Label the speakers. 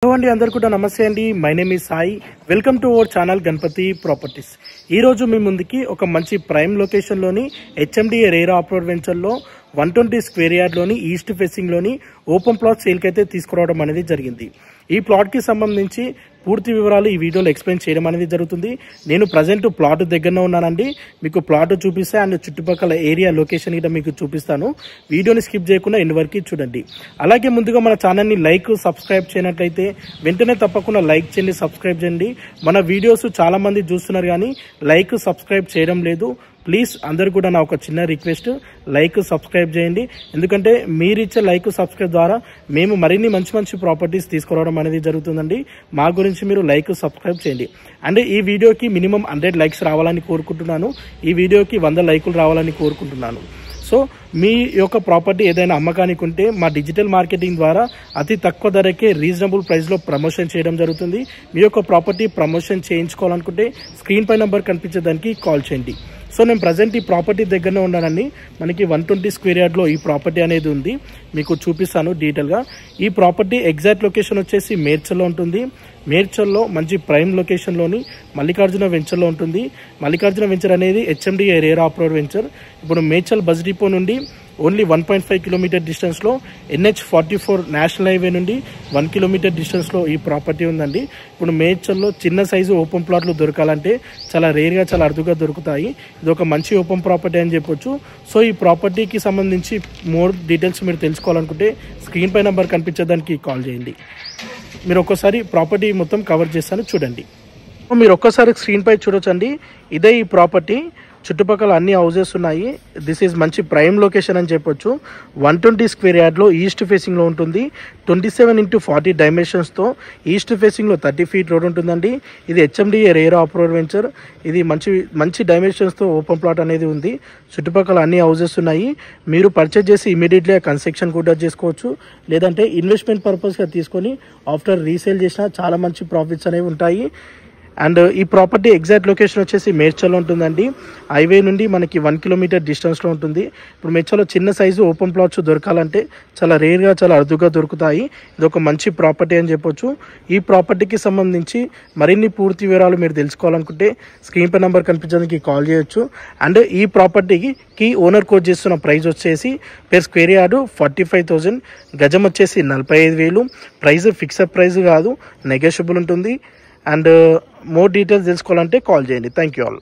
Speaker 1: Hello అండి, అందరు కూడా నమస్తే అండి. My name is Sai. Welcome to our channel Ganapati properties. ఈ రోజు మీ ముందుకి ఒక మంచి ప్రైమ్ లొకేషన్ లోని హెచ్ఎండిఏ రేరా అప్రోడ్ వెంచర్ లో 120 స్క్వేర్ యార్డ్ లోని ఈస్ట్ ఫేసింగ్ లోని ఓపెన్ ప్లాట్ సేల్ కి అయితే తీసుకురావడం అనేది జరిగింది. ఈ ప్లాట్ కి సంబంధించి పూర్తి వివరాలు ఈ వీడియోలో ఎక్స్ప్లెయిన్ చేయడం అనేది జరుగుతుంది. నేను ప్రజెంట్ ప్లాట్ దగ్గరనే ఉన్నానండి. మీకు ప్లాట్ చూపిస్తే అండ్ చుట్టుపక్కల ఏరియా లొకేషన్ కూడా మీకు చూపిస్తాను. వీడియోని స్కిప్ చేయకుండా ఎండ్ వరకు చూడండి. అలాగే ముందుగా మన ఛానల్ని లైక్ సబ్స్క్రైబ్ చేయనట్లయితే వెంటనే తప్పకుండా లైక్ చేయండి, సబ్స్క్రైబ్ చేయండి. మన వీడియోస్ చాలా మంది చూస్తున్నారు కానీ లైక్ సబ్స్క్రైబ్ చేయడం లేదు. ప్లీజ్ అందరు కూడా నా ఒక చిన్న రిక్వెస్ట్, లైక్ సబ్స్క్రైబ్ చేయండి. ఎందుకంటే మీరు ఇచ్చే లైక్ సబ్స్క్రైబ్ ద్వారా మేము మరిన్ని మంచి మంచి ప్రాపర్టీస్ తీసుకురావడం అనేది జరుగుతుందండి. మా గురించి మీరు లైక్ సబ్స్క్రైబ్ చేయండి. అండ్ ఈ వీడియోకి మినిమం 100 లైక్స్ రావాలని కోరుకుంటున్నాను. ఈ వీడియోకి 100 లైకులు రావాలని కోరుకుంటున్నాను. సో మీ యొక్క ప్రాపర్టీ ఏదైనా అమ్మకానికి ఉంటే మా డిజిటల్ మార్కెటింగ్ ద్వారా అతి తక్కువ ధరకే రీజనబుల్ ప్రైస్లో ప్రమోషన్ చేయడం జరుగుతుంది. మీ యొక్క ప్రాపర్టీ ప్రమోషన్ చేయించుకోవాలనుకుంటే స్క్రీన్ పై నెంబర్ కనిపించేదానికి కాల్ చేయండి. సో నేను ప్రజెంట్ ఈ ప్రాపర్టీ దగ్గరనే ఉన్నానండి. మనకి 120 స్క్వేర్ యార్డ్లో ఈ ప్రాపర్టీ అనేది ఉంది. మీకు చూపిస్తాను డీటెయిల్గా. ఈ ప్రాపర్టీ ఎగ్జాక్ట్ లొకేషన్ వచ్చేసి మేడ్చల్లో ఉంటుంది. మేడ్చల్లో మంచి ప్రైమ్ లొకేషన్లోని మల్లికార్జున వెంచర్లో ఉంటుంది. మల్లికార్జున వెంచర్ అనేది హెచ్ఎండిఏ రేరా అప్రోడ్ వెంచర్. ఇప్పుడు మేడ్చల్ బస్ డిపో నుండి ఓన్లీ 1.5 కిలోమీటర్ డిస్టెన్స్లో NH44 నేషనల్ హైవే నుండి 1 కిలోమీటర్ డిస్టెన్స్లో ఈ ప్రాపర్టీ ఉందండి. ఇప్పుడు మేడ్చల్లో చిన్న సైజు ఓపెన్ ప్లాట్లు దొరకాలంటే చాలా రేర్గా, చాలా అరుదుగా దొరుకుతాయి. ఇది ఒక మంచి ఓపెన్ ప్రాపర్టీ అని చెప్పొచ్చు. సో ఈ ప్రాపర్టీకి సంబంధించి మోర్ డీటెయిల్స్ మీరు తెలుసుకోవాలనుకుంటే స్క్రీన్ పై నెంబర్ కనిపించేదానికి కాల్ చేయండి. మీరు ఒక్కసారి ప్రాపర్టీ మొత్తం కవర్ చేస్తాను, చూడండి. మీరు ఒక్కసారి స్క్రీన్ పై చూడొచ్చండి. ఇదే ఈ ప్రాపర్టీ. చుట్టుపక్కల అన్ని హౌజెస్ ఉన్నాయి. దిస్ ఈజ్ మంచి ప్రైమ్ లొకేషన్ అని చెప్పొచ్చు. 120 స్క్వేర్ యార్డ్లో ఈస్ట్ ఫేసింగ్లో ఉంటుంది. 27x40 డైమెన్షన్స్తో ఈస్ట్ ఫేసింగ్లో 30 ఫీట్ రోడ్ ఉంటుందండి. ఇది హెచ్ఎండిఏ రేరా అప్రోడ్ వెంచర్. ఇది మంచి డైమెన్షన్స్తో ఓపెన్ ప్లాట్ అనేది ఉంది. చుట్టుపక్కల అన్ని హౌజెస్ ఉన్నాయి. మీరు పర్చేజ్ చేసి ఇమీడియట్లీ కన్స్ట్రక్షన్ కూడా చేసుకోవచ్చు. లేదంటే ఇన్వెస్ట్మెంట్ పర్పస్గా తీసుకొని ఆఫ్టర్ రీసేల్ చేసినా చాలా మంచి ప్రాఫిట్స్ అనేవి ఉంటాయి. అండ్ ఈ ప్రాపర్టీ ఎగ్జాక్ట్ లొకేషన్ వచ్చేసి మేడ్చల్లో ఉంటుందండి. హైవే నుండి మనకి 1 కిలోమీటర్ డిస్టెన్స్లో ఉంటుంది. ఇప్పుడు మేడ్చల్లో చిన్న సైజు ఓపెన్ ప్లాట్స్ దొరకాలంటే చాలా రేర్గా, చాలా అరుదుగా దొరుకుతాయి. ఇది ఒక మంచి ప్రాపర్టీ అని చెప్పొచ్చు. ఈ ప్రాపర్టీకి సంబంధించి మరిన్ని పూర్తి వివరాలు మీరు తెలుసుకోవాలనుకుంటే స్క్రీన్ పై నెంబర్ కనిపించడానికి కాల్ చేయొచ్చు. అండ్ ఈ ప్రాపర్టీకి ఓనర్ కోట్ చేస్తున్న ప్రైస్ వచ్చేసి per స్క్వేర్ యార్డు 45,000, గజం వచ్చేసి 45,000. ప్రైస్ ఫిక్స్డ్ ప్రైస్ కాదు, నెగోషియబుల్ ఉంటుంది. అండ్ మోర్ డీటెయిల్స్ తెలుసుకోవాలంటే కాల్ చేయండి. Thank you all.